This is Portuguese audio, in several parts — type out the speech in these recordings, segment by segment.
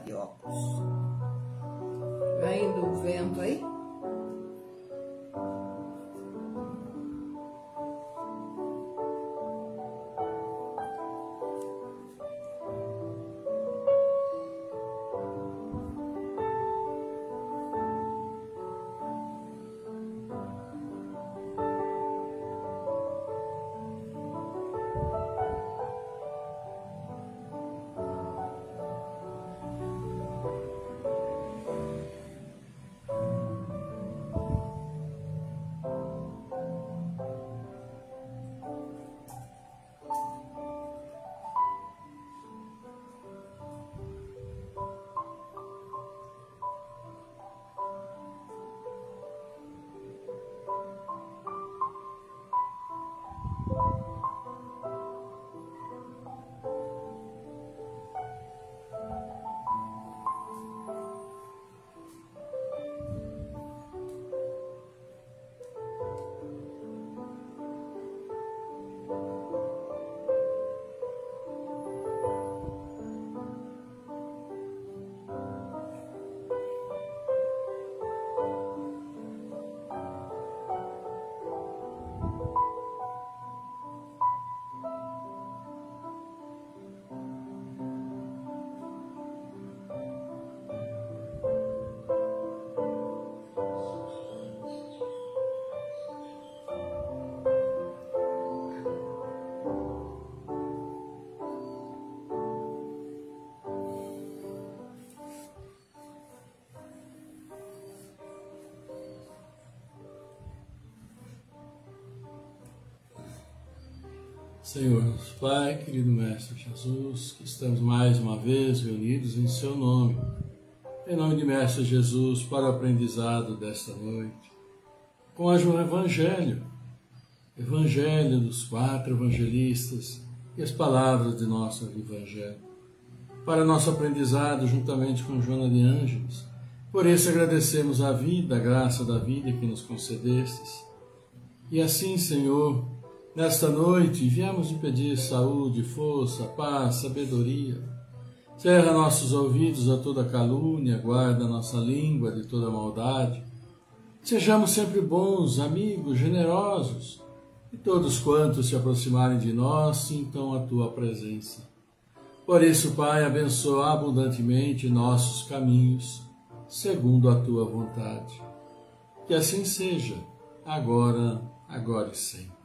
de óculos. Vai indo o vento aí. Senhor nosso Pai, querido Mestre Jesus, que estamos mais uma vez reunidos em Seu nome, em nome de Mestre Jesus, para o aprendizado desta noite, com o Evangelho dos 4 evangelistas e as palavras de nosso Evangelho, para nosso aprendizado juntamente com Joana de Ângeles. Por isso agradecemos a vida, a graça da vida que nos concedestes. E assim, Senhor, nesta noite, viemos de pedir saúde, força, paz, sabedoria. Cerra nossos ouvidos a toda calúnia, guarda nossa língua de toda maldade. Sejamos sempre bons, amigos, generosos, e todos quantos se aproximarem de nós sintam a Tua presença. Por isso, Pai, abençoa abundantemente nossos caminhos, segundo a Tua vontade. Que assim seja, agora e sempre.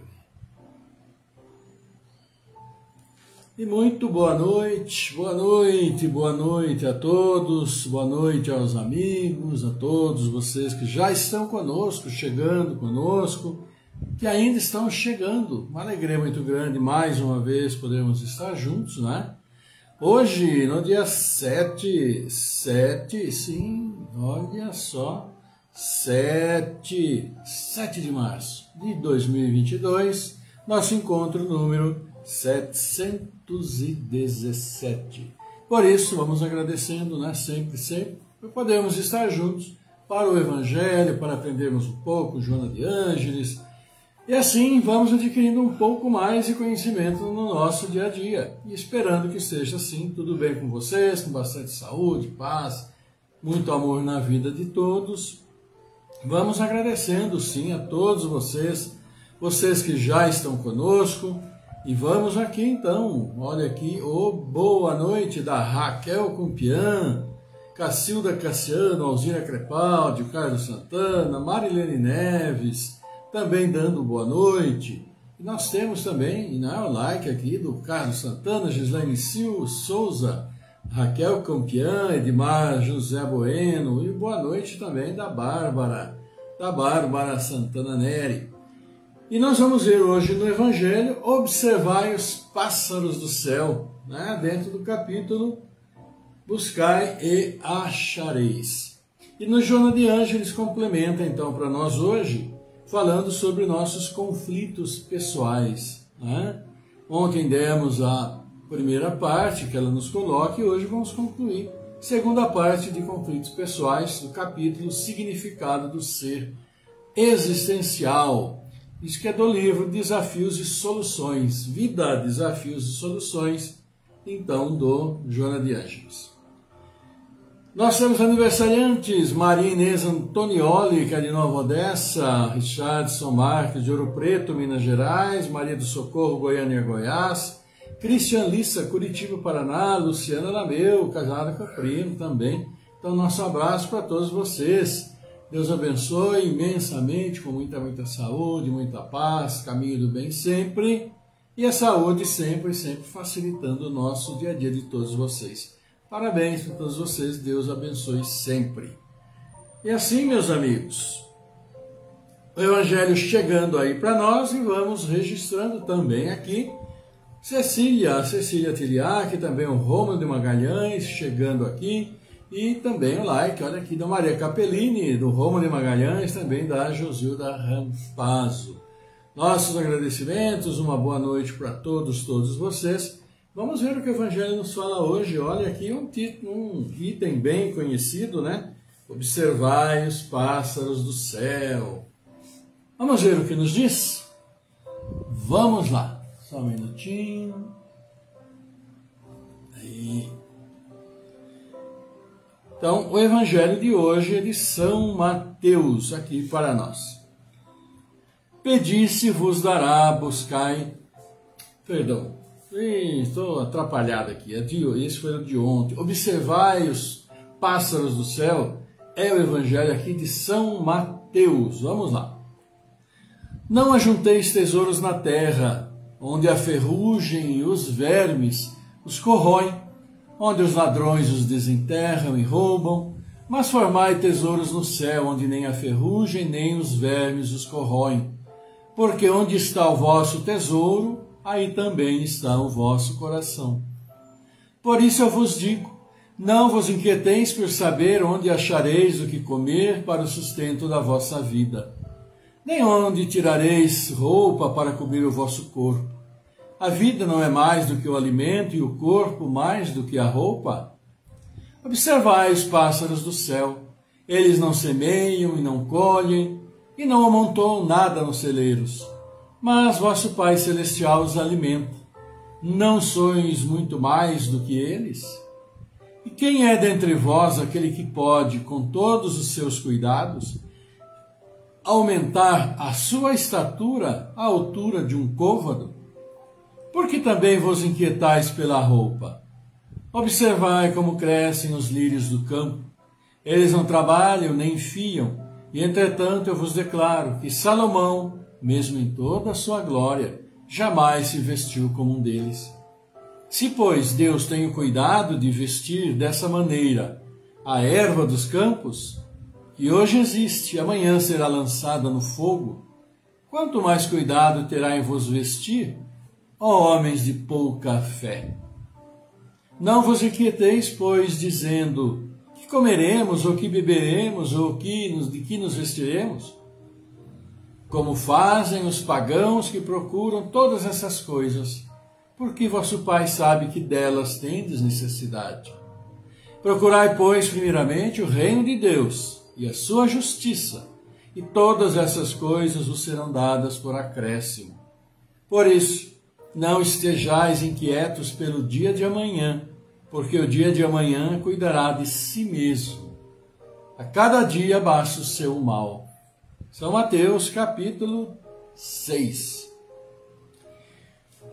E muito boa noite a todos, boa noite aos amigos, a todos vocês que já estão conosco, chegando conosco, que ainda estão chegando. Uma alegria muito grande, mais uma vez, podermos estar juntos, né? Hoje, no dia 7, sim, olha só, 7 de março de 2022, nosso encontro número 717. Por isso, vamos agradecendo, né, sempre, por podermos estar juntos para o Evangelho, para aprendermos um pouco, Joana de Ângeles, e assim vamos adquirindo um pouco mais de conhecimento no nosso dia a dia, e esperando que esteja assim, tudo bem com vocês, com bastante saúde, paz, muito amor na vida de todos. Vamos agradecendo, sim, a todos vocês que já estão conosco. E vamos aqui então, olha aqui, boa noite da Raquel Compian, Cacilda Cassiano, Alzira Crepaldi, Carlos Santana, Marilene Neves, também dando boa noite. E nós temos também, o like aqui do Carlos Santana, Gislaine Souza, Raquel Compian, Edmar José Bueno, e boa noite também da Bárbara Santana Neri. E nós vamos ver hoje no Evangelho, observai os pássaros do céu, né? Dentro do capítulo Buscai e achareis. E no Joana de Ângeles complementa então para nós hoje, falando sobre nossos conflitos pessoais, né? Ontem demos a primeira parte que ela nos coloca e hoje vamos concluir a segunda parte de conflitos pessoais do capítulo Significado do Ser Existencial. Isso que é do livro Desafios e Soluções, Vida, Desafios e Soluções, então, do Joana de Ângeles. Nós temos aniversariantes: Maria Inês Antonioli, que é de Nova Odessa, Richardson Marques, de Ouro Preto, Minas Gerais, Maria do Socorro, Goiânia, Goiás, Cristian Lissa, Curitiba, Paraná, Luciana Lameu, casada com a primo também. Então, nosso abraço para todos vocês. Deus abençoe imensamente, com muita saúde, muita paz, caminho do bem sempre. E a saúde sempre facilitando o nosso dia a dia de todos vocês. Parabéns para todos vocês, Deus abençoe sempre. E assim, meus amigos, o Evangelho chegando aí para nós e vamos registrando também aqui Cecília Tiliac, também o Rômulo de Magalhães chegando aqui, e também o like, olha aqui, da Maria Capellini, do Rômulo de Magalhães, também da Josilda Rampazzo. Nossos agradecimentos, uma boa noite para todos vocês. Vamos ver o que o Evangelho nos fala hoje. Olha aqui um item bem conhecido, né? Observai os pássaros do céu. Vamos ver o que nos diz? Vamos lá. Só um minutinho. Aí. Então, o Evangelho de hoje é de São Mateus, aqui para nós. Pedi se vos dará, buscai... Perdão, estou atrapalhado aqui, esse foi o de ontem. Observai os pássaros do céu, é o Evangelho aqui de São Mateus. Vamos lá. Não ajunteis tesouros na terra, onde a ferrugem e os vermes os corroem, onde os ladrões os desenterram e roubam, mas formai tesouros no céu, onde nem a ferrugem nem os vermes os corroem. Porque onde está o vosso tesouro, aí também está o vosso coração. Por isso eu vos digo, não vos inquieteis por saber onde achareis o que comer para o sustento da vossa vida, nem onde tirareis roupa para cobrir o vosso corpo. A vida não é mais do que o alimento e o corpo mais do que a roupa? Observai os pássaros do céu, eles não semeiam e não colhem, e não amontoam nada nos celeiros, mas vosso Pai Celestial os alimenta. Não sois muito mais do que eles? E quem é dentre vós aquele que pode, com todos os seus cuidados, aumentar a sua estatura à altura de um côvado? Porque também vos inquietais pela roupa? Observai como crescem os lírios do campo. Eles não trabalham nem fiam. E, entretanto, eu vos declaro que Salomão, mesmo em toda a sua glória, jamais se vestiu como um deles. Se, pois, Deus tem o cuidado de vestir dessa maneira a erva dos campos, que hoje existe e amanhã será lançada no fogo, quanto mais cuidado terá em vos vestir, ó homens de pouca fé. Não vos inquieteis, pois, dizendo... que comeremos, ou que beberemos, ou de que nos vestiremos? Como fazem os pagãos que procuram todas essas coisas, porque vosso Pai sabe que delas tendes necessidade. Procurai, pois, primeiramente o reino de Deus e a sua justiça, e todas essas coisas vos serão dadas por acréscimo. Por isso, não estejais inquietos pelo dia de amanhã, porque o dia de amanhã cuidará de si mesmo. A cada dia basta o seu mal. São Mateus, capítulo 6.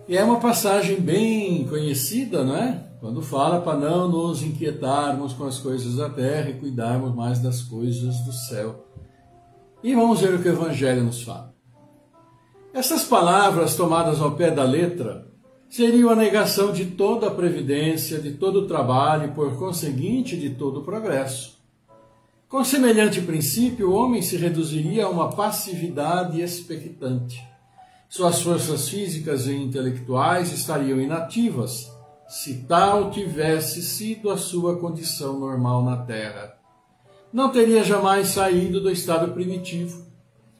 E é uma passagem bem conhecida, não é? Quando fala para não nos inquietarmos com as coisas da terra e cuidarmos mais das coisas do céu. E vamos ver o que o Evangelho nos fala. Essas palavras tomadas ao pé da letra seriam a negação de toda a previdência, de todo o trabalho e, por conseguinte, de todo o progresso. Com semelhante princípio, o homem se reduziria a uma passividade expectante. Suas forças físicas e intelectuais estariam inativas, se tal tivesse sido a sua condição normal na Terra. Não teria jamais saído do estado primitivo,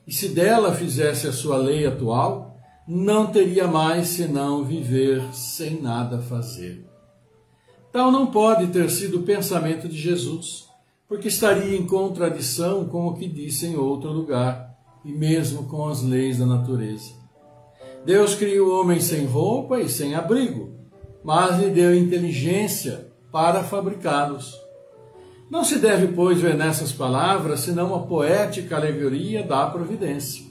e se dela fizesse a sua lei atual, não teria mais senão viver sem nada fazer. Tal não pode ter sido o pensamento de Jesus, porque estaria em contradição com o que disse em outro lugar, e mesmo com as leis da natureza. Deus criou o homem sem roupa e sem abrigo, mas lhe deu inteligência para fabricá-los. Não se deve, pois, ver nessas palavras senão uma poética alegoria da providência,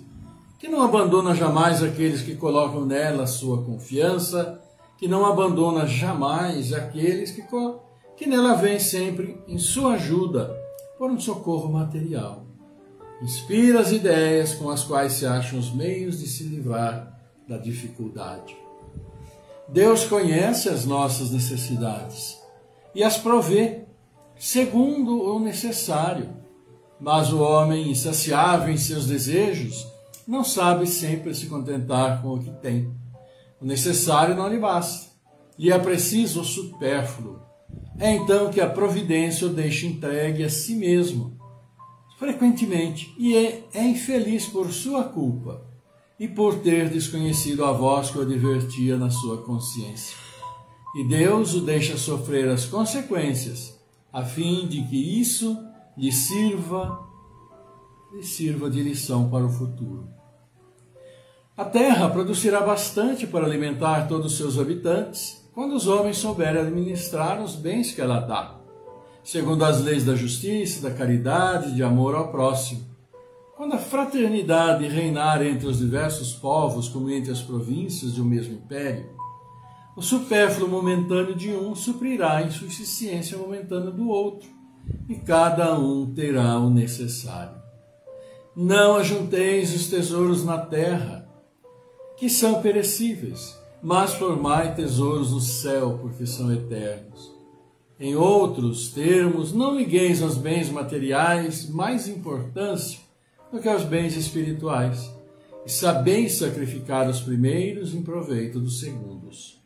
que não abandona jamais aqueles que colocam nela sua confiança, que não abandona jamais aqueles que nela vêm sempre em sua ajuda por um socorro material. Inspira as ideias com as quais se acham os meios de se livrar da dificuldade. Deus conhece as nossas necessidades e as provê segundo o necessário, mas o homem, insaciável em seus desejos, não sabe sempre se contentar com o que tem. O necessário não lhe basta, lhe é preciso o supérfluo. É então que a providência o deixa entregue a si mesmo, frequentemente, e é infeliz por sua culpa e por ter desconhecido a voz que o advertia na sua consciência. E Deus o deixa sofrer as consequências, a fim de que isso lhe sirva de lição para o futuro. A terra produzirá bastante para alimentar todos os seus habitantes, quando os homens souberem administrar os bens que ela dá, segundo as leis da justiça, da caridade e de amor ao próximo. Quando a fraternidade reinar entre os diversos povos, como entre as províncias de um mesmo império, o supérfluo momentâneo de um suprirá a insuficiência momentânea do outro, e cada um terá o necessário. Não ajunteis os tesouros na terra, que são perecíveis, mas formai tesouros no céu, porque são eternos. Em outros termos, não ligueis aos bens materiais mais importância do que aos bens espirituais, e sabeis sacrificar os primeiros em proveito dos segundos.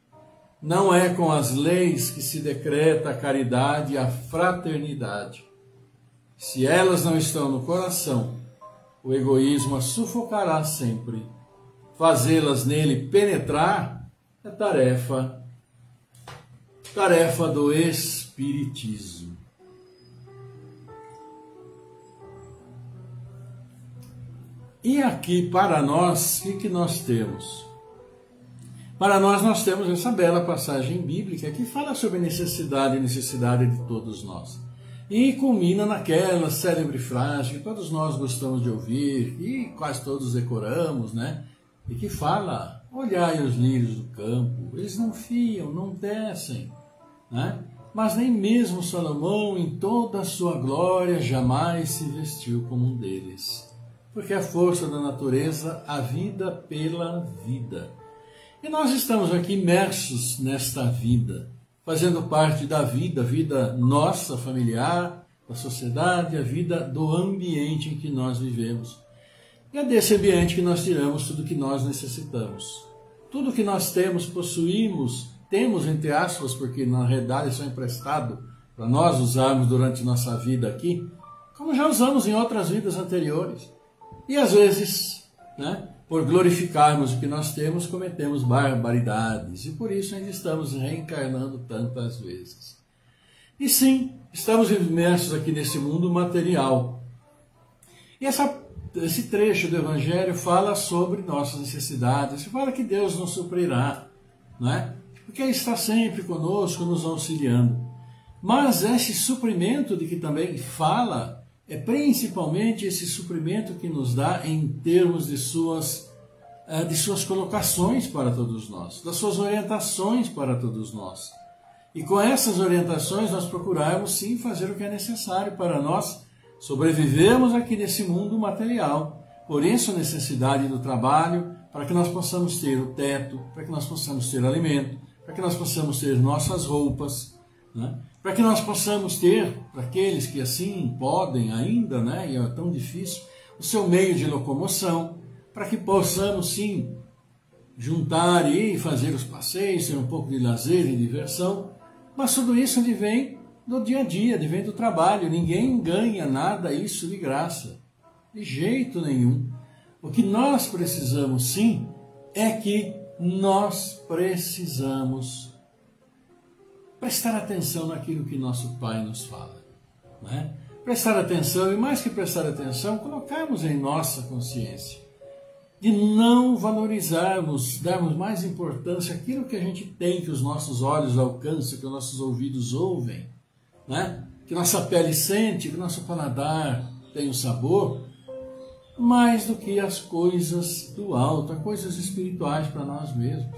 Não é com as leis que se decreta a caridade e a fraternidade. Se elas não estão no coração, o egoísmo as sufocará sempre. Fazê-las nele penetrar é tarefa do espiritismo. E aqui para nós, o que nós temos? Para nós temos essa bela passagem bíblica que fala sobre a necessidade de todos nós. E culmina naquela célebre frase que todos nós gostamos de ouvir e quase todos decoramos, né? E que fala: olhai os lírios do campo, eles não fiam, não tecem, né? Mas nem mesmo Salomão, em toda a sua glória, jamais se vestiu como um deles. Porque a força da natureza, a vida pela vida. E nós estamos aqui imersos nesta vida, fazendo parte da vida nossa, familiar, da sociedade, a vida do ambiente em que nós vivemos. E é desse ambiente que nós tiramos tudo que nós necessitamos. Tudo que nós temos, possuímos, temos entre aspas, porque na realidade isso é emprestado para nós usarmos durante nossa vida aqui, como já usamos em outras vidas anteriores. E às vezes, né, por glorificarmos o que nós temos, cometemos barbaridades. E por isso ainda estamos reencarnando tantas vezes. E sim, estamos imersos aqui nesse mundo material. E esse trecho do Evangelho fala sobre nossas necessidades. Fala que Deus nos suprirá, não é? Porque Ele está sempre conosco, nos auxiliando. Mas esse suprimento de que também fala é principalmente esse suprimento que nos dá em termos de suas colocações para todos nós, das suas orientações para todos nós. E com essas orientações nós procurarmos sim fazer o que é necessário para nós sobrevivermos aqui nesse mundo material. Por isso a necessidade do trabalho, para que nós possamos ter o teto, para que nós possamos ter alimento, para que nós possamos ter nossas roupas, né? Para que nós possamos ter, para aqueles que assim podem ainda, né, e é tão difícil, o seu meio de locomoção, para que possamos sim juntar e fazer os passeios, ter um pouco de lazer e diversão, mas tudo isso advém do dia a dia, advém do trabalho. Ninguém ganha nada isso de graça, de jeito nenhum. O que nós precisamos sim é que nós precisamos prestar atenção naquilo que nosso Pai nos fala, né? Prestar atenção, e mais que prestar atenção, colocarmos em nossa consciência de não valorizarmos, darmos mais importância àquilo que a gente tem, que os nossos olhos alcançam, que os nossos ouvidos ouvem, né? que nossa pele sente, que nosso paladar tem o sabor, mais do que as coisas do alto, as coisas espirituais para nós mesmos.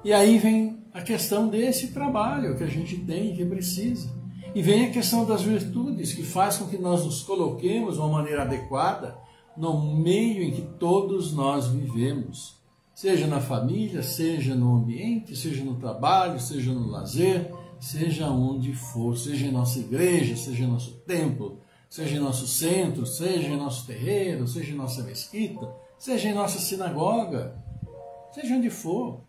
E aí vem a questão desse trabalho que a gente tem, que precisa. E vem a questão das virtudes, que faz com que nós nos coloquemos de uma maneira adequada no meio em que todos nós vivemos. Seja na família, seja no ambiente, seja no trabalho, seja no lazer, seja onde for, seja em nossa igreja, seja em nosso templo, seja em nosso centro, seja em nosso terreiro, seja em nossa mesquita, seja em nossa sinagoga, seja onde for.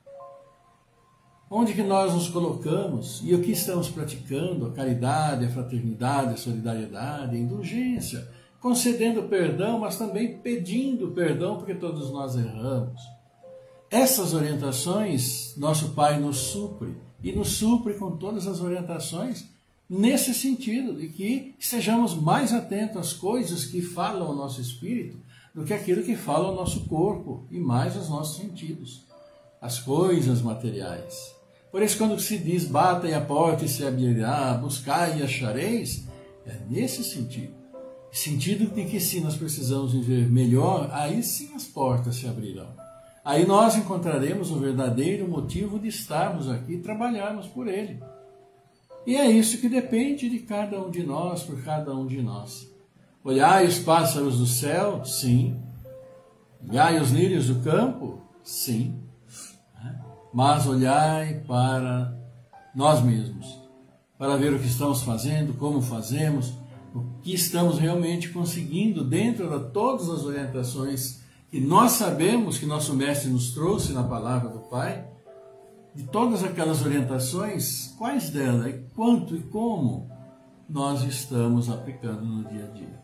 Onde que nós nos colocamos e o que estamos praticando? A caridade, a fraternidade, a solidariedade, a indulgência, concedendo perdão, mas também pedindo perdão, porque todos nós erramos. Essas orientações, nosso Pai nos supre, e nos supre com todas as orientações nesse sentido, de que sejamos mais atentos às coisas que falam ao nosso espírito do que aquilo que fala ao nosso corpo e mais aos nossos sentidos, as coisas materiais. Por isso, quando se diz, batem a porta e se abrirá, buscai e achareis, é nesse sentido. Sentido de que se nós precisamos viver melhor, aí sim as portas se abrirão. Aí nós encontraremos o verdadeiro motivo de estarmos aqui e trabalharmos por ele. E é isso que depende de cada um de nós, por cada um de nós. Olhai os pássaros do céu? Sim. Olhai os lírios do campo? Sim. Mas olhai para nós mesmos, para ver o que estamos fazendo, como fazemos, o que estamos realmente conseguindo dentro de todas as orientações que nós sabemos que nosso Mestre nos trouxe na palavra do Pai, de todas aquelas orientações, quais delas, e quanto e como nós estamos aplicando no dia a dia.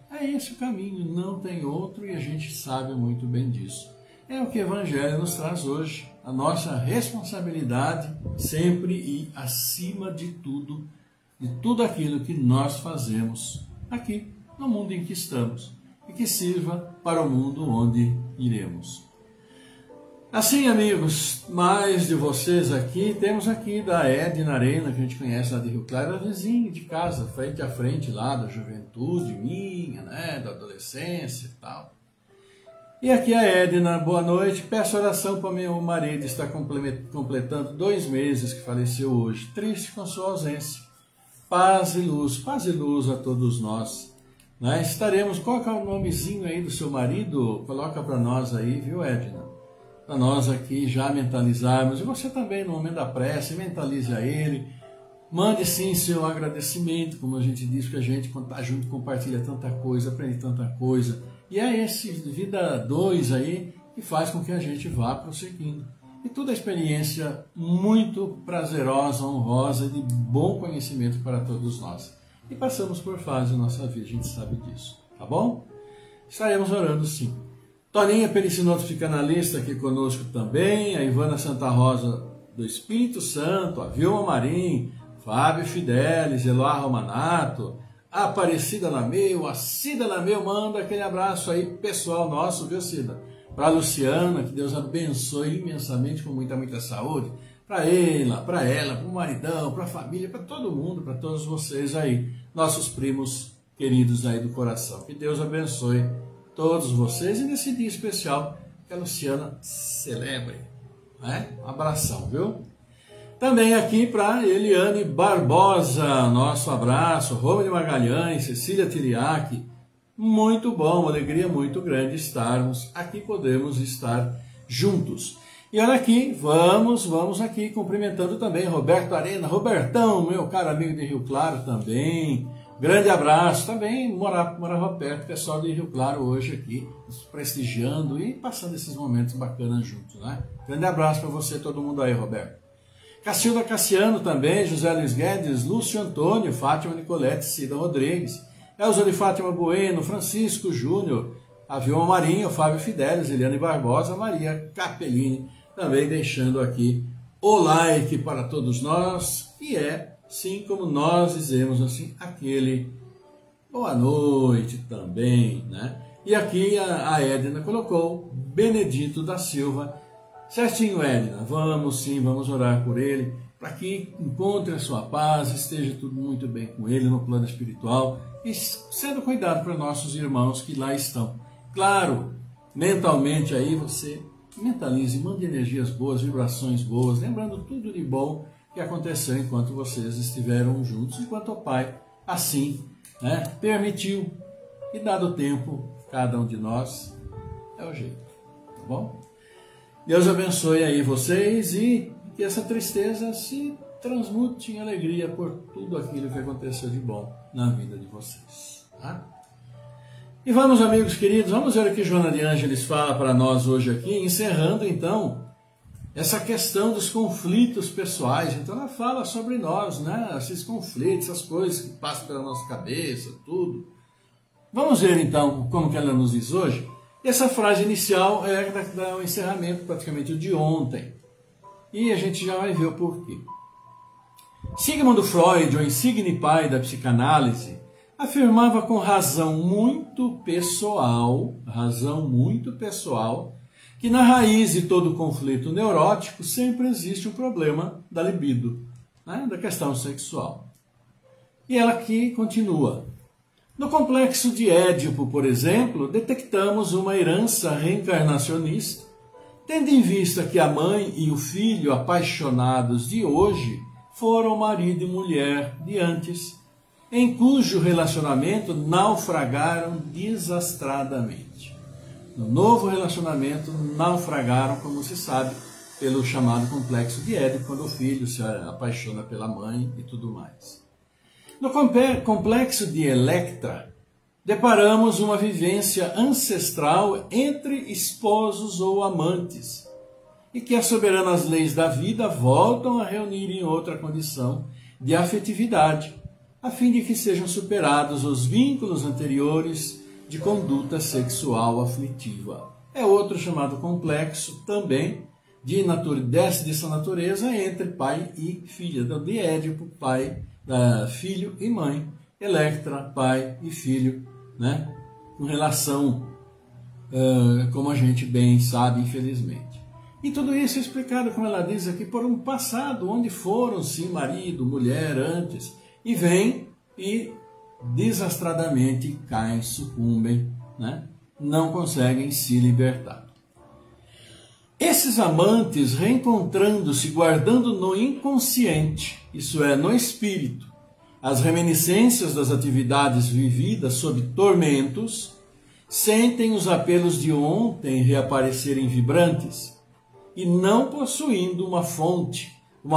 É esse o caminho, não tem outro, e a gente sabe muito bem disso. É o que o Evangelho nos traz hoje, a nossa responsabilidade sempre e acima de tudo aquilo que nós fazemos aqui, no mundo em que estamos, e que sirva para o mundo onde iremos. Assim, amigos, mais de vocês aqui, temos aqui da Edna Arena, que a gente conhece lá de Rio Claro, a vizinha de casa, frente a frente lá da juventude minha, né, da adolescência e tal. E aqui a Edna, boa noite, peço oração para meu marido, está completando 2 meses que faleceu hoje, triste com sua ausência. Paz e luz a todos nós. Né? Estaremos, qual é o nomezinho aí do seu marido? Coloca para nós aí, viu, Edna? Para nós aqui já mentalizarmos, e você também no momento da prece, mentalize a ele, mande sim seu agradecimento, como a gente diz, que a gente quando está junto compartilha tanta coisa, aprende tanta coisa, e é esse vida 2 aí que faz com que a gente vá prosseguindo. E toda a experiência muito prazerosa, honrosa, de bom conhecimento para todos nós. E passamos por fase na nossa vida, a gente sabe disso, tá bom? Estaremos orando sim. Toninha Pericinoto psicanalista aqui conosco também, a Ivana Santa Rosa do Espírito Santo, a Vilma Marim, Fábio Fidelis, Eloá Romanato, a Aparecida Lameu, a Cida Lameu, manda aquele abraço aí pessoal nosso, viu, Cida? Para a Luciana, que Deus abençoe imensamente com muita saúde, para ela, para o maridão, para a família, para todo mundo, para todos vocês aí, nossos primos queridos aí do coração. Que Deus abençoe todos vocês e nesse dia especial que a Luciana celebre. Né? Um abração, viu? Também aqui para Eliane Barbosa, nosso abraço, Roma de Magalhães, Cecília Tiriac, muito bom, uma alegria muito grande estarmos aqui, podemos estar juntos. E olha aqui, vamos aqui cumprimentando também Roberto Arena, Robertão, meu caro amigo de Rio Claro também, grande abraço, também morava perto, pessoal de Rio Claro hoje aqui, nos prestigiando e passando esses momentos bacanas juntos, né? Grande abraço para você, todo mundo aí, Roberto. Cacilda Cassiano também, José Luiz Guedes, Lúcio Antônio, Fátima Nicolete, Cida Rodrigues, Elza de Fátima Bueno, Francisco Júnior, a Vilma Marinho, Fábio Fidelis, Eliane Barbosa, Maria Capellini, também deixando aqui o like para todos nós, que é, sim, como nós dizemos assim, aquele boa noite também, né? E aqui a Edna colocou Benedito da Silva, Certinho, Edna, vamos sim, vamos orar por ele, para que encontre a sua paz, esteja tudo muito bem com ele no plano espiritual e sendo cuidado para nossos irmãos que lá estão. Claro, mentalmente aí você mentalize, mande energias boas, vibrações boas, lembrando tudo de bom que aconteceu enquanto vocês estiveram juntos, enquanto o Pai assim permitiu. E dado o tempo, cada um de nós é o jeito, tá bom? Deus abençoe aí vocês e que essa tristeza se transmute em alegria por tudo aquilo que aconteceu de bom na vida de vocês. Tá? E vamos, amigos queridos, vamos ver o que Joana de Ângeles fala para nós hoje aqui, encerrando então essa questão dos conflitos pessoais. Então ela fala sobre nós, né? Esses conflitos, essas coisas que passam pela nossa cabeça, tudo. Vamos ver então como que ela nos diz hoje. Essa frase inicial é do encerramento praticamente de ontem. E a gente já vai ver o porquê. Sigmund Freud, o insigne pai da psicanálise, afirmava com razão muito pessoal, que na raiz de todo conflito neurótico sempre existe o problema da libido, né, da questão sexual. E ela aqui continua. No complexo de Édipo, por exemplo, detectamos uma herança reencarnacionista, tendo em vista que a mãe e o filho apaixonados de hoje foram marido e mulher de antes, em cujo relacionamento naufragaram desastradamente. No novo relacionamento naufragaram, como se sabe, pelo chamado complexo de Édipo, quando o filho se apaixona pela mãe e tudo mais. No complexo de Electra, deparamos uma vivência ancestral entre esposos ou amantes, e que as soberanas leis da vida voltam a reunir em outra condição de afetividade, a fim de que sejam superados os vínculos anteriores de conduta sexual aflitiva. É outro chamado complexo também dessa natureza entre pai e filha. Então, de Édipo, pai, filho e mãe. Electra, pai e filho, né? Com relação, como a gente bem sabe, infelizmente. E tudo isso é explicado, como ela diz aqui, por um passado onde foram, sim, marido, mulher antes, e vêm e desastradamente caem, sucumbem, né? Não conseguem se libertar. Esses amantes, reencontrando-se, guardando no inconsciente, isso é, no espírito, as reminiscências das atividades vividas sob tormentos, sentem os apelos de ontem reaparecerem vibrantes e, não possuindo uma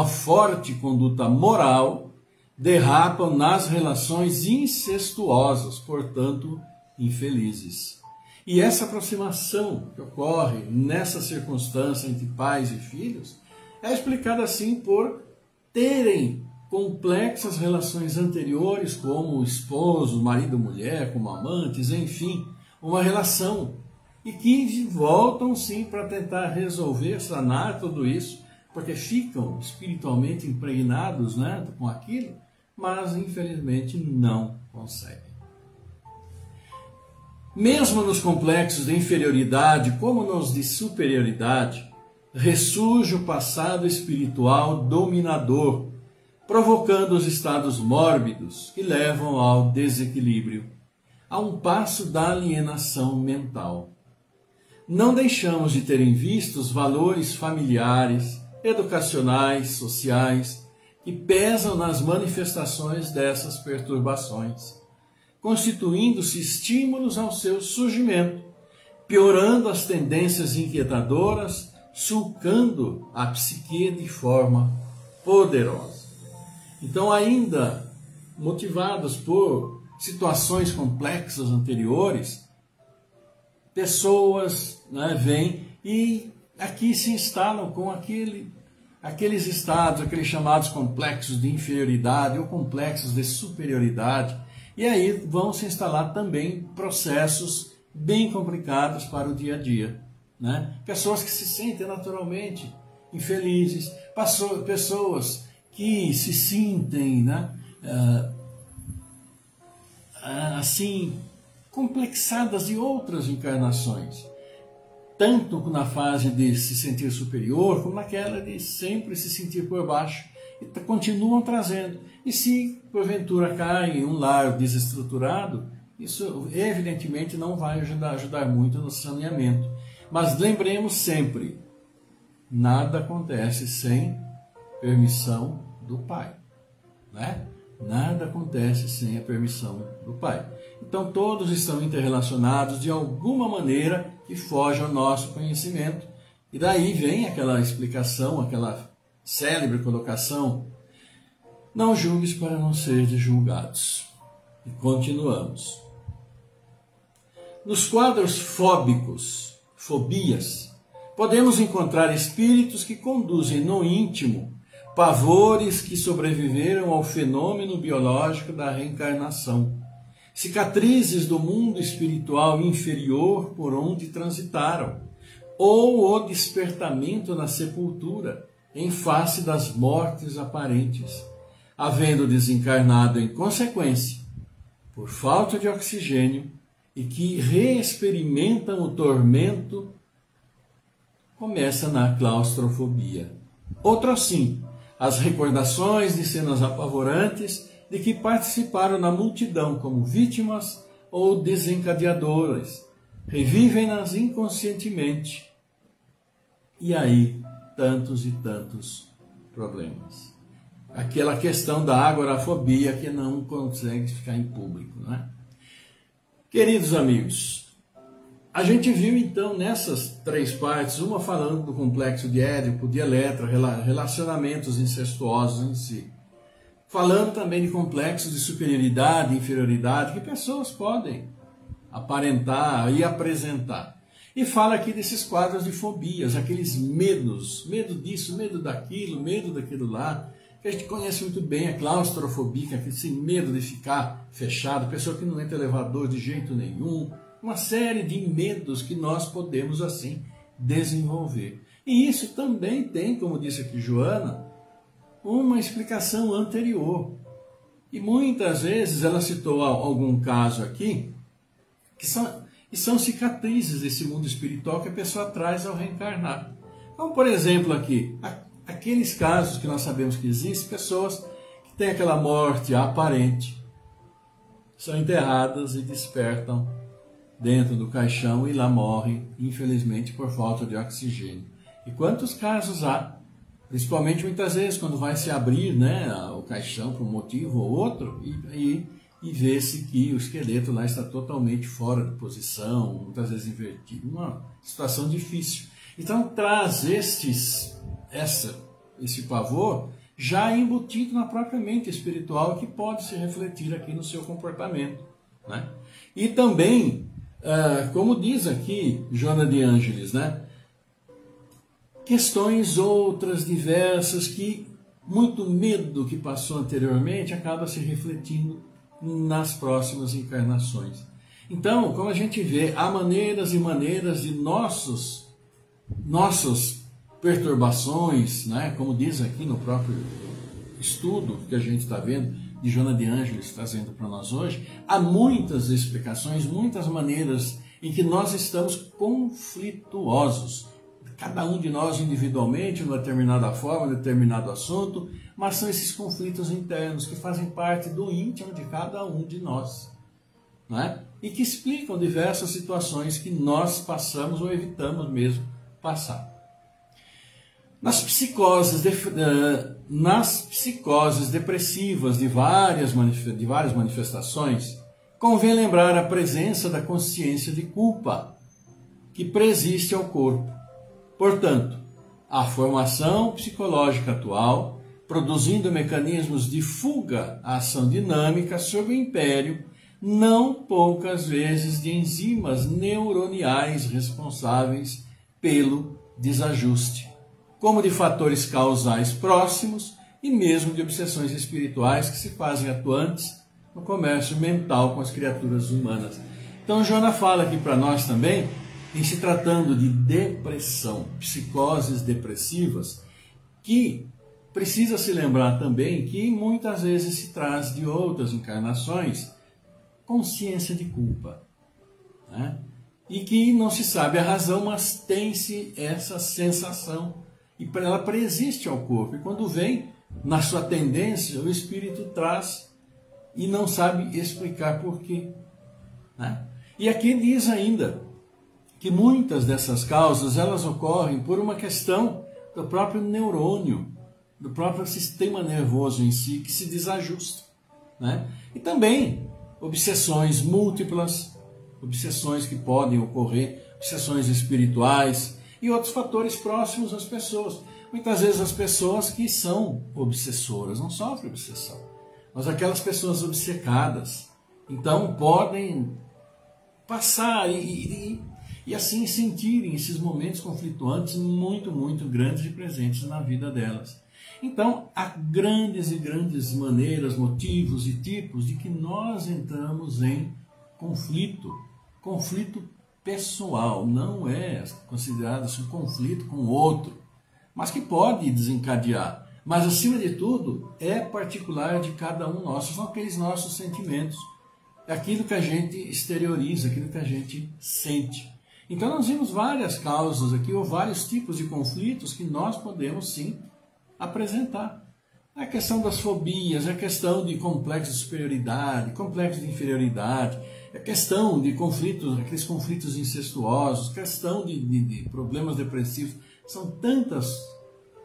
forte conduta moral, derrapam nas relações incestuosas, portanto, infelizes. E essa aproximação que ocorre nessa circunstância entre pais e filhos é explicada assim por terem complexas relações anteriores, como esposo, marido, mulher, como amantes, enfim, uma relação, e que voltam sim para tentar resolver, sanar tudo isso, porque ficam espiritualmente impregnados, né, com aquilo, mas infelizmente não conseguem. Mesmo nos complexos de inferioridade, como nos de superioridade, ressurge o passado espiritual dominador, provocando os estados mórbidos que levam ao desequilíbrio, a um passo da alienação mental. Não deixamos de ter em vista os valores familiares, educacionais, sociais, que pesam nas manifestações dessas perturbações, constituindo-se estímulos ao seu surgimento, piorando as tendências inquietadoras, sulcando a psique de forma poderosa. Então, ainda motivados por situações complexas anteriores, pessoas, né, vêm e aqui se instalam com aqueles estados, aqueles chamados complexos de inferioridade ou complexos de superioridade, e aí vão se instalar também processos bem complicados para o dia a dia, né? Pessoas que se sentem naturalmente infelizes, pessoas que se sentem, né, assim, complexadas de outras encarnações. tanto na fase de se sentir superior, como naquela de sempre se sentir por baixo, e continuam trazendo. E se porventura cai em um lar desestruturado, isso evidentemente não vai ajudar muito no saneamento. Mas lembremos sempre, nada acontece sem permissão do Pai, né? Nada acontece sem a permissão do Pai. Então todos estão interrelacionados de alguma maneira que foge ao nosso conhecimento. E daí vem aquela explicação, aquela célebre colocação: não julgues para não seres julgados. E continuamos. Nos quadros fóbicos, fobias, podemos encontrar espíritos que conduzem no íntimo pavores que sobreviveram ao fenômeno biológico da reencarnação, cicatrizes do mundo espiritual inferior por onde transitaram, ou o despertamento na sepultura, em face das mortes aparentes, havendo desencarnado em consequência, por falta de oxigênio, e que reexperimentam o tormento, começa na claustrofobia. Outro assim, as recordações de cenas apavorantes de que participaram na multidão como vítimas ou desencadeadoras, revivem-nas inconscientemente. E aí, tantos e tantos problemas. Aquela questão da agorafobia que não consegue ficar em público, não é? Queridos amigos, a gente viu então nessas 3 partes, uma falando do complexo de Édipo, de Eletra, relacionamentos incestuosos em si. Falando também de complexos de superioridade e inferioridade que pessoas podem aparentar e apresentar. E fala aqui desses quadros de fobias, aqueles medos, medo disso, medo daquilo lá, que a gente conhece muito bem, a claustrofobia, esse medo de ficar fechado, pessoa que não entra em elevador de jeito nenhum, uma série de medos que nós podemos assim desenvolver. E isso também tem, como disse aqui Joana, uma explicação anterior. E muitas vezes ela citou algum caso aqui, que são cicatrizes desse mundo espiritual que a pessoa traz ao reencarnar. Então, por exemplo, aqui, aqueles casos que nós sabemos que existem, pessoas que têm aquela morte aparente, são enterradas e despertam dentro do caixão e lá morrem, infelizmente, por falta de oxigênio. E quantos casos há? Principalmente muitas vezes quando vai se abrir, né, o caixão por um motivo ou outro e vê-se que o esqueleto lá está totalmente fora de posição, muitas vezes invertido. Uma situação difícil. Então traz esse pavor já embutido na própria mente espiritual que pode se refletir aqui no seu comportamento, né? E também, como diz aqui Joana de Ângeles, né, questões outras diversas que muito medo que passou anteriormente acaba se refletindo nas próximas encarnações. Então, como a gente vê, há maneiras e maneiras de nossas perturbações, né? Como diz aqui no próprio estudo que a gente está vendo, de Joana de Ângeles trazendo para nós hoje, há muitas explicações, muitas maneiras em que nós estamos conflituosos. Cada um de nós individualmente, de uma determinada forma, de determinado assunto, mas são esses conflitos internos que fazem parte do íntimo de cada um de nós, né? E que explicam diversas situações que nós passamos ou evitamos mesmo passar. Nas psicoses depressivas de várias manifestações, convém lembrar a presença da consciência de culpa que preexiste ao corpo. Portanto, a formação psicológica atual, produzindo mecanismos de fuga à ação dinâmica sob o império, não poucas vezes, de enzimas neuroniais responsáveis pelo desajuste, como de fatores causais próximos e mesmo de obsessões espirituais que se fazem atuantes no comércio mental com as criaturas humanas. Então, Joana fala aqui para nós também, em se tratando de depressão, psicoses depressivas, que precisa se lembrar também que muitas vezes se traz de outras encarnações consciência de culpa, né? e que não se sabe a razão, mas tem-se essa sensação e ela preexiste ao corpo. E quando vem, na sua tendência, o espírito traz e não sabe explicar por quê, né? E aqui diz ainda que muitas dessas causas elas ocorrem por uma questão do próprio neurônio, do próprio sistema nervoso em si, que se desajusta, né? E também obsessões múltiplas, obsessões que podem ocorrer, obsessões espirituais e outros fatores próximos às pessoas. Muitas vezes as pessoas que são obsessoras não sofrem obsessão, mas aquelas pessoas obcecadas, então podem passar e assim sentirem esses momentos conflituantes muito, muito grandes e presentes na vida delas. Então, há grandes e grandes maneiras, motivos e tipos de que nós entramos em conflito. Conflito pessoal, não é considerado um conflito com o outro, mas que pode desencadear. Mas, acima de tudo, é particular de cada um nosso, são aqueles nossos sentimentos, aquilo que a gente exterioriza, aquilo que a gente sente. Então, nós vimos várias causas aqui, ou vários tipos de conflitos que nós podemos, sim, apresentar. A questão das fobias, a questão de complexo de superioridade, complexo de inferioridade, a questão de conflitos, aqueles conflitos incestuosos, questão de problemas depressivos. São tantas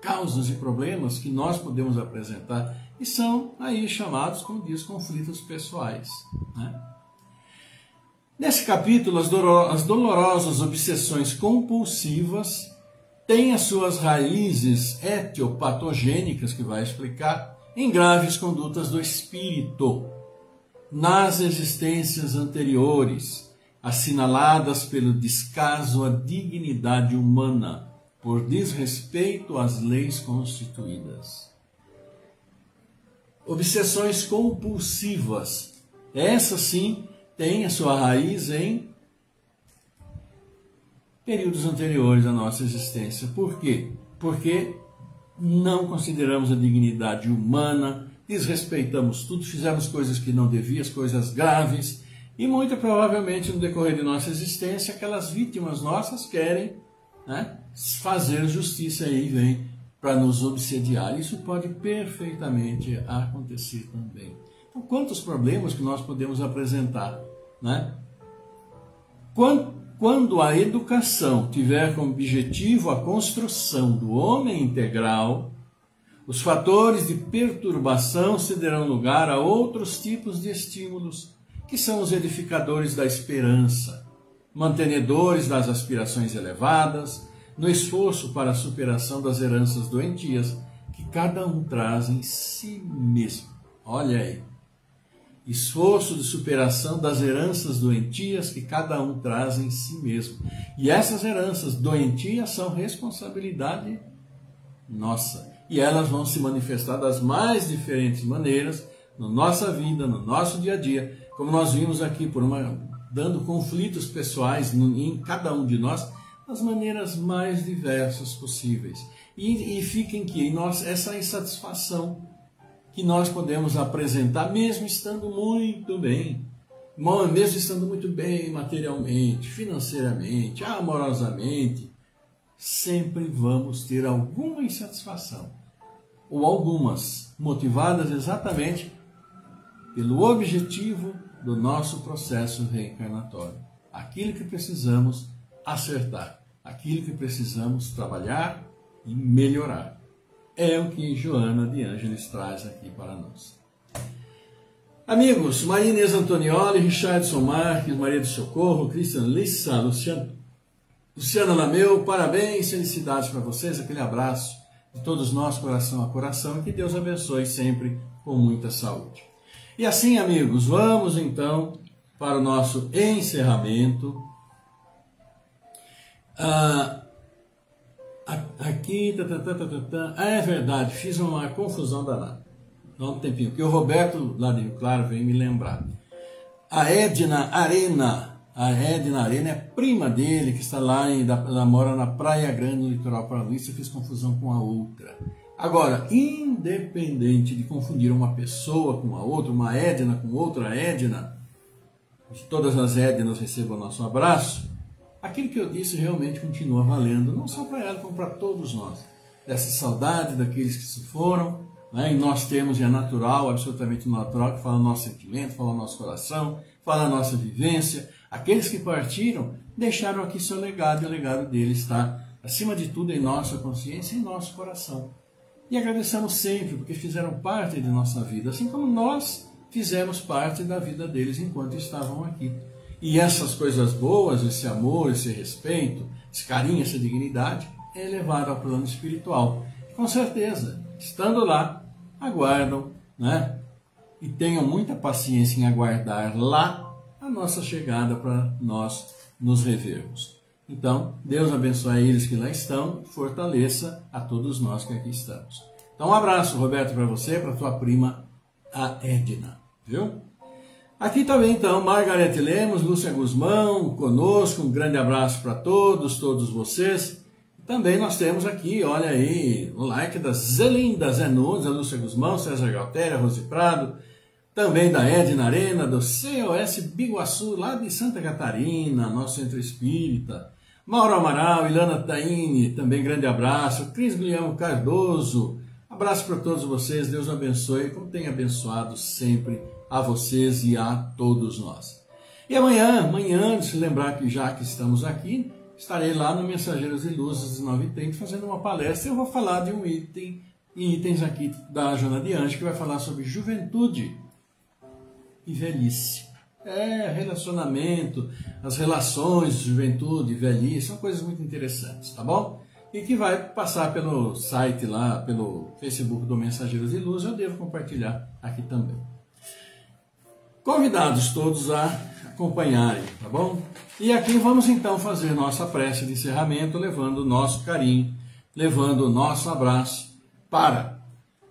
causas e problemas que nós podemos apresentar e são aí chamados, como diz, conflitos pessoais, né? Nesse capítulo, as dolorosas obsessões compulsivas têm as suas raízes etiopatogênicas, que vai explicar, em graves condutas do espírito, nas existências anteriores, assinaladas pelo descaso à dignidade humana, por desrespeito às leis constituídas. Obsessões compulsivas, essas sim, têm a sua raiz em períodos anteriores à nossa existência. Por quê? Porque não consideramos a dignidade humana, desrespeitamos tudo, fizemos coisas que não devíamos, coisas graves, e muito provavelmente no decorrer de nossa existência, aquelas vítimas nossas querem, né, fazer justiça e vem para nos obsediar. Isso pode perfeitamente acontecer também. Então, quantos problemas que nós podemos apresentar, né? Quando a educação tiver como objetivo a construção do homem integral, os fatores de perturbação cederão lugar a outros tipos de estímulos, que são os edificadores da esperança, mantenedores das aspirações elevadas, no esforço para a superação das heranças doentias que cada um traz em si mesmo. Olha aí. Esforço de superação das heranças doentias que cada um traz em si mesmo. E essas heranças doentias são responsabilidade nossa. E elas vão se manifestar das mais diferentes maneiras na nossa vida, no nosso dia a dia. Como nós vimos aqui, dando conflitos pessoais em cada um de nós, das maneiras mais diversas possíveis. E fiquem que em nós essa insatisfação que nós podemos apresentar, mesmo estando muito bem, materialmente, financeiramente, amorosamente, sempre vamos ter alguma insatisfação, ou algumas, motivadas exatamente pelo objetivo do nosso processo reencarnatório. Aquilo que precisamos acertar, aquilo que precisamos trabalhar e melhorar. É o que Joana de Ângeles traz aqui para nós. Amigos, Maria Inês Antonioli, Richardson Marques, Maria do Socorro, Cristian Lissa, Luciana Lameu, parabéns, felicidades para vocês, aquele abraço de todos nós, coração a coração, e que Deus abençoe sempre com muita saúde. E assim, amigos, vamos então para o nosso encerramento. Aqui, é verdade, fiz uma confusão danada. Dá um tempinho, porque o Roberto, lá de Rio Claro, veio me lembrar. A Edna Arena é prima dele, que está lá, ela mora na Praia Grande, no litoral paulista. Eu fiz confusão com a outra. Agora, independente de confundir uma pessoa com a outra, uma Edna com outra Edna, que todas as Ednas recebam nosso abraço, aquilo que eu disse realmente continua valendo, não só para ela, como para todos nós. Dessa saudade daqueles que se foram, né? E nós temos, e é natural, absolutamente natural, que fala o nosso sentimento, fala o nosso coração, fala a nossa vivência. Aqueles que partiram deixaram aqui seu legado, e o legado deles está, acima de tudo, em nossa consciência e em nosso coração. E agradecemos sempre, porque fizeram parte de nossa vida, assim como nós fizemos parte da vida deles enquanto estavam aqui. E essas coisas boas, esse amor, esse respeito, esse carinho, essa dignidade, é levado ao plano espiritual. E, com certeza, estando lá, aguardam, né? E tenham muita paciência em aguardar lá a nossa chegada para nós nos revermos. Então, Deus abençoe eles que lá estão, fortaleça a todos nós que aqui estamos. Então, um abraço, Roberto, para você, para tua prima, a Edna, viu? Aqui também, então, Margarete Lemos, Lúcia Guzmão, conosco, um grande abraço para todos vocês. Também nós temos aqui, olha aí, o like da Zelinda Zé Nunes, a Lúcia Guzmão, César Galtéria, Rose Prado, também da Edna Arena, do COS Biguaçu, lá de Santa Catarina, nosso centro espírita. Mauro Amaral, Ilana Taine, também grande abraço. Cris Guilherme Cardoso, abraço para todos vocês, Deus abençoe, como tem abençoado sempre a vocês e a todos nós. E amanhã, se lembrar que já que estamos aqui, estarei lá no Mensageiros de Luz às 9h30 fazendo uma palestra. Eu vou falar de um itens aqui da Joana de Anjos, que vai falar sobre juventude e velhice. Relacionamento, as relações de juventude e velhice, são coisas muito interessantes, tá bom? E que vai passar pelo site lá, pelo Facebook do Mensageiros de Luz, eu devo compartilhar aqui também. Convidados todos a acompanharem, tá bom? E aqui vamos então fazer nossa prece de encerramento, levando o nosso carinho, levando o nosso abraço para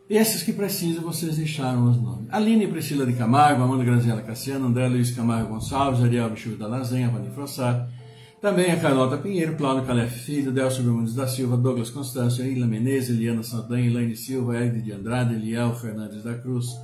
esses que precisam, vocês deixaram os nomes. Aline Priscila de Camargo, Amanda Graziela Cassiano, André Luiz Camargo Gonçalves, Ariel Bichu da Lazenha, Vani Frossar, também a Carlota Pinheiro, Cláudio Calef Filho, Delcio Bermudes da Silva, Douglas Constâncio, Ilha Menezes, Eliana Saldanha, Elaine Silva, Edith de Andrade, Eliel Fernandes da Cruz,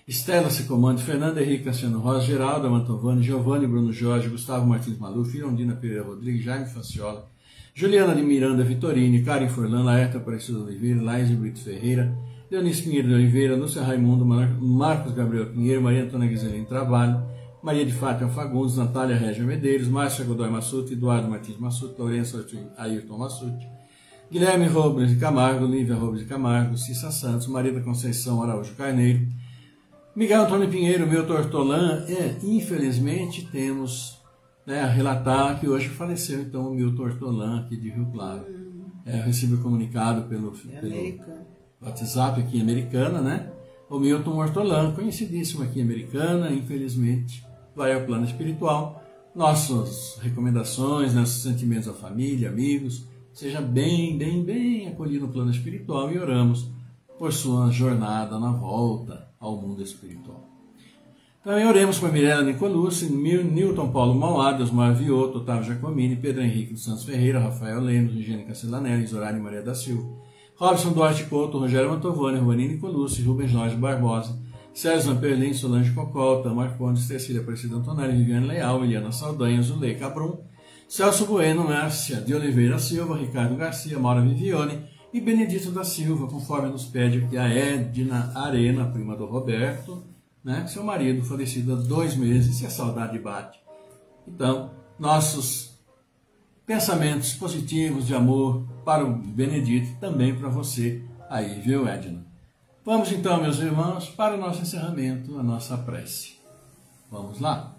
Estela Sicomande, Fernando Henrique Cassiano Rosa, Geraldo Amantovani, Giovanni Bruno Jorge, Gustavo Martins Maluf, Irondina Pereira Rodrigues, Jaime Faciola, Juliana de Miranda Vitorini, Karen Forlan, Laerta Aparecida Oliveira, Laís Brito Ferreira, Leonice Pinheiro de Oliveira, Lúcia Raimundo, Marcos Gabriel Pinheiro, Maria Antônia Guizelin Trabalho, Maria de Fátima Fagundes, Natália Régia Medeiros, Márcia Godoy Massuti, Eduardo Martins Massuti, Lourenço Ayrton Massuti, Guilherme Robles de Camargo, Lívia Robles de Camargo, Cissa Santos, Maria da Conceição Araújo Carneiro, Miguel Antônio Pinheiro, Milton Hortolã, infelizmente temos a relatar que hoje faleceu então o Milton Hortolã aqui de Rio Claro. Eu recebi o comunicado pelo WhatsApp aqui em Americana, né? O Milton Hortolã, conhecidíssimo aqui em Americana, infelizmente vai ao plano espiritual. Nossas recomendações, nossos sentimentos à família, amigos, seja bem acolhido no plano espiritual e oramos por sua jornada na volta ao mundo espiritual. Também oremos por Mirella Nicolucci, Newton Paulo Mauá, Osmar Vioto, Otávio Giacomini, Pedro Henrique dos Santos Ferreira, Rafael Lemos, Eugênia Castellanelli, Zorani Maria da Silva, Robson Duarte Couto, Rogério Mantovani, Rubani Nicolucci, Rubens Jorge Barbosa, César Zamperlin, Solange Cocol, Tamar Condes, Cecília Aparecida Antonelli, Viviane Leal, Eliana Saldanha, Zuleika Brum, Celso Bueno, Márcia de Oliveira Silva, Ricardo Garcia, Maura Vivione e Benedito da Silva, conforme nos pede aqui a Edna Arena, prima do Roberto, né? Seu marido falecido há 2 meses, e a saudade bate. Então, nossos pensamentos positivos de amor para o Benedito e também para você aí, viu, Edna? Vamos então, meus irmãos, para o nosso encerramento, a nossa prece. Vamos lá?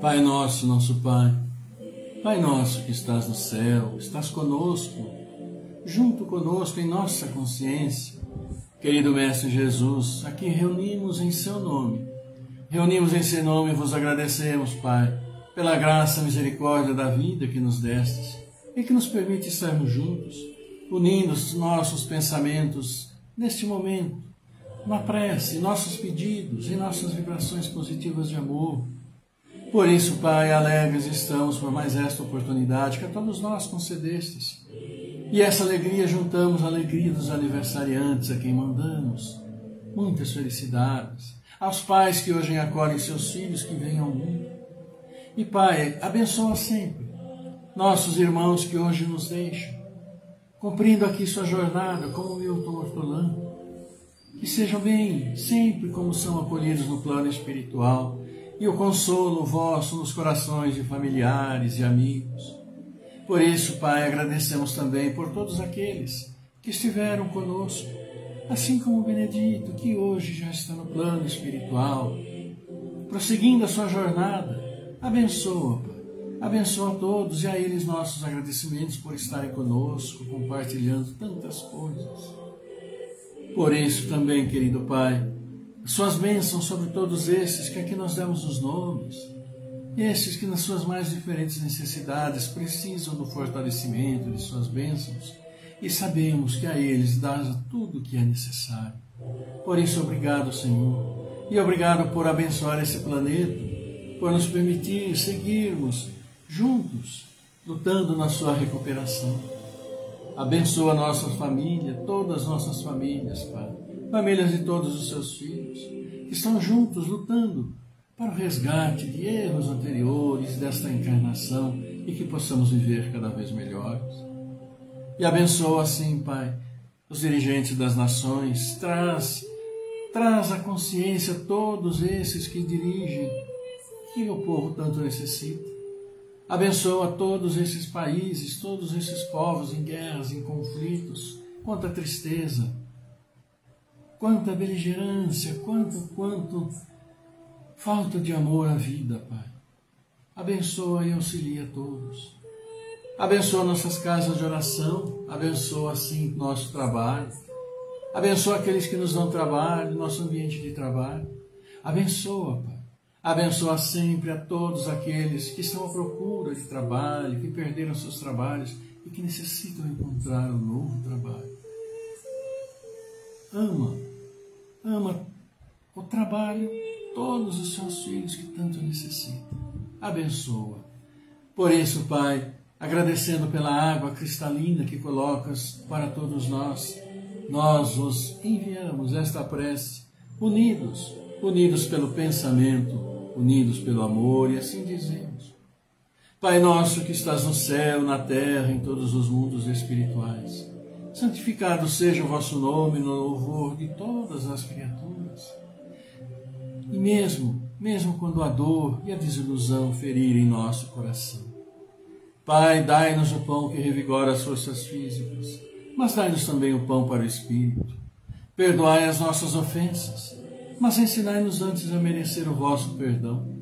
Pai nosso, nosso Pai, Pai nosso que estás no céu, estás conosco, junto conosco em nossa consciência. Querido Mestre Jesus, aqui reunimos em seu nome. Reunimos em seu nome e vos agradecemos, Pai, pela graça e misericórdia da vida que nos destes e que nos permite estarmos juntos, unindo os nossos pensamentos neste momento, na prece, nossos pedidos e nossas vibrações positivas de amor. Por isso, Pai, alegres estamos por mais esta oportunidade que a todos nós concedestes. E essa alegria juntamos a alegria dos aniversariantes a quem mandamos muitas felicidades, aos pais que hoje acolhem seus filhos que vêm ao mundo. E, Pai, abençoa sempre nossos irmãos que hoje nos deixam, cumprindo aqui sua jornada como Milton Hortolano. Que sejam bem sempre como são acolhidos no plano espiritual e o consolo vosso nos corações de familiares e amigos. Por isso, Pai, agradecemos também por todos aqueles que estiveram conosco, assim como o Benedito, que hoje já está no plano espiritual, prosseguindo a sua jornada. Abençoa, Pai. Abençoa a todos e a eles nossos agradecimentos por estarem conosco, compartilhando tantas coisas. Por isso também, querido Pai, suas bênçãos sobre todos esses que aqui nós demos os nomes, esses que nas suas mais diferentes necessidades precisam do fortalecimento de suas bênçãos e sabemos que a eles dás tudo o que é necessário. Por isso, obrigado, Senhor, e obrigado por abençoar esse planeta, por nos permitir seguirmos juntos, lutando na sua recuperação. Abençoa a nossa família, todas as nossas famílias, Pai, famílias de todos os seus filhos, que estão juntos lutando para o resgate de erros anteriores desta encarnação e que possamos viver cada vez melhores. E abençoa assim, Pai, os dirigentes das nações, traz a consciência a todos esses que dirigem, que o povo tanto necessita. Abençoa todos esses países, todos esses povos em guerras, em conflitos, quanta tristeza, quanta beligerância, quanto falta de amor à vida, Pai. Abençoa e auxilia todos. Abençoa nossas casas de oração, abençoa assim nosso trabalho, abençoa aqueles que nos dão trabalho, nosso ambiente de trabalho. Abençoa, Pai. Abençoa sempre a todos aqueles que estão à procura de trabalho, que perderam seus trabalhos e que necessitam encontrar um novo trabalho. Ama o trabalho, todos os seus filhos que tanto necessitam. Abençoa. Por isso, Pai, agradecendo pela água cristalina que colocas para todos nós, nós vos enviamos esta prece, unidos pelo pensamento, unidos pelo amor, e assim dizemos: Pai nosso que estás no céu, na terra, em todos os mundos espirituais, santificado seja o vosso nome no louvor de todas as criaturas. E mesmo quando a dor e a desilusão ferirem nosso coração, Pai, dai-nos o pão que revigora as forças físicas, mas dai-nos também o pão para o espírito. Perdoai as nossas ofensas, mas ensinai-nos antes a merecer o vosso perdão.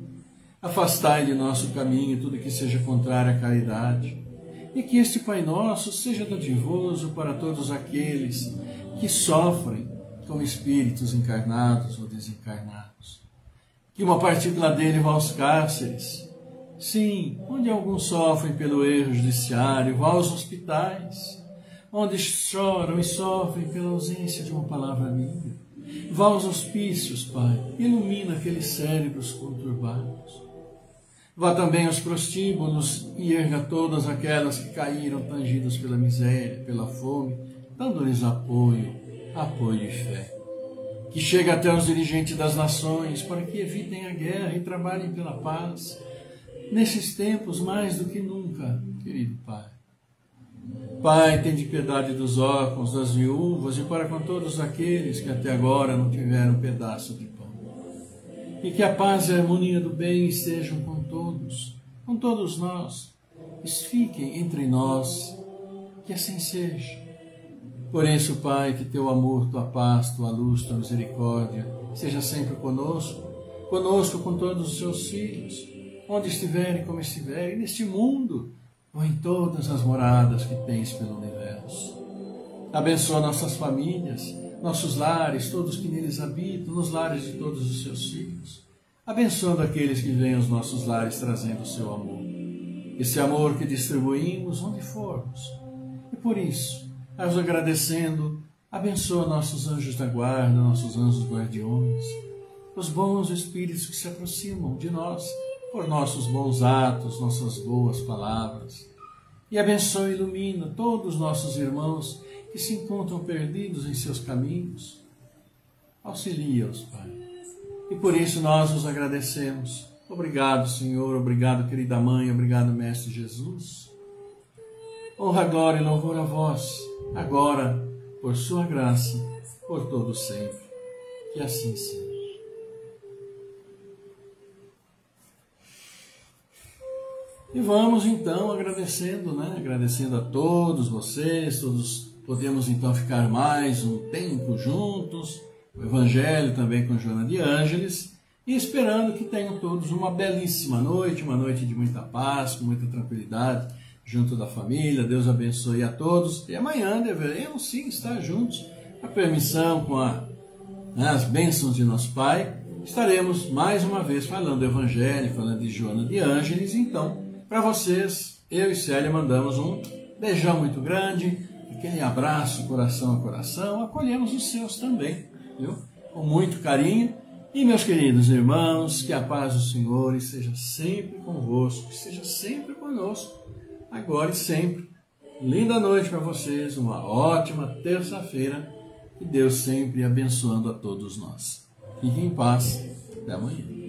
Afastai de nosso caminho tudo que seja contrário à caridade, e que este Pai Nosso seja dadivoso para todos aqueles que sofrem com espíritos encarnados ou desencarnados. Que uma partícula dele vá aos cárceres, sim, onde alguns sofrem pelo erro judiciário, vá aos hospitais, onde choram e sofrem pela ausência de uma palavra amiga. Vá aos hospícios, Pai, ilumina aqueles cérebros conturbados. Vá também aos prostíbulos e erga todas aquelas que caíram tangidas pela miséria, pela fome, dando-lhes apoio e fé. Que chegue até os dirigentes das nações para que evitem a guerra e trabalhem pela paz, nesses tempos mais do que nunca, querido Pai. Pai, tende piedade dos órfãos, das viúvas e para com todos aqueles que até agora não tiveram um pedaço de pão. E que a paz e a harmonia do bem estejam com todos nós, fiquem entre nós, que assim seja. Por isso, Pai, que teu amor, tua paz, tua luz, tua misericórdia seja sempre conosco com todos os seus filhos, onde estiverem, como estiverem, neste mundo ou em todas as moradas que tens pelo universo. Abençoa nossas famílias, nossos lares, todos que neles habitam, nos lares de todos os seus filhos. Abençoando aqueles que vêm aos nossos lares trazendo o seu amor. Esse amor que distribuímos onde formos. E por isso, nós agradecendo, abençoa nossos anjos da guarda, nossos anjos guardiões, os bons espíritos que se aproximam de nós por nossos bons atos, nossas boas palavras. E abençoa e ilumina todos os nossos irmãos que se encontram perdidos em seus caminhos. Auxilia-os, Pai. E por isso nós os agradecemos. Obrigado, Senhor. Obrigado, querida Mãe. Obrigado, Mestre Jesus. Honra, glória e louvor a vós, agora, por sua graça, por todo sempre. Que assim seja. E vamos então agradecendo, né? Agradecendo a todos vocês, todos podemos então ficar mais um tempo juntos, o Evangelho também com Joana de Ângeles, e esperando que tenham todos uma belíssima noite, uma noite de muita paz, com muita tranquilidade, junto da família. Deus abençoe a todos, e amanhã deveremos sim estar juntos, a permissão, com as bênçãos de nosso Pai, estaremos mais uma vez falando do Evangelho, falando de Joana de Ângeles. Então, para vocês, eu e Célia mandamos um beijão muito grande, aquele abraço coração a coração, acolhemos os seus também, viu? Com muito carinho. E meus queridos irmãos, que a paz do Senhor esteja sempre convosco, esteja sempre conosco, agora e sempre. Linda noite para vocês, uma ótima terça-feira, e Deus sempre abençoando a todos nós. Fiquem em paz, até amanhã.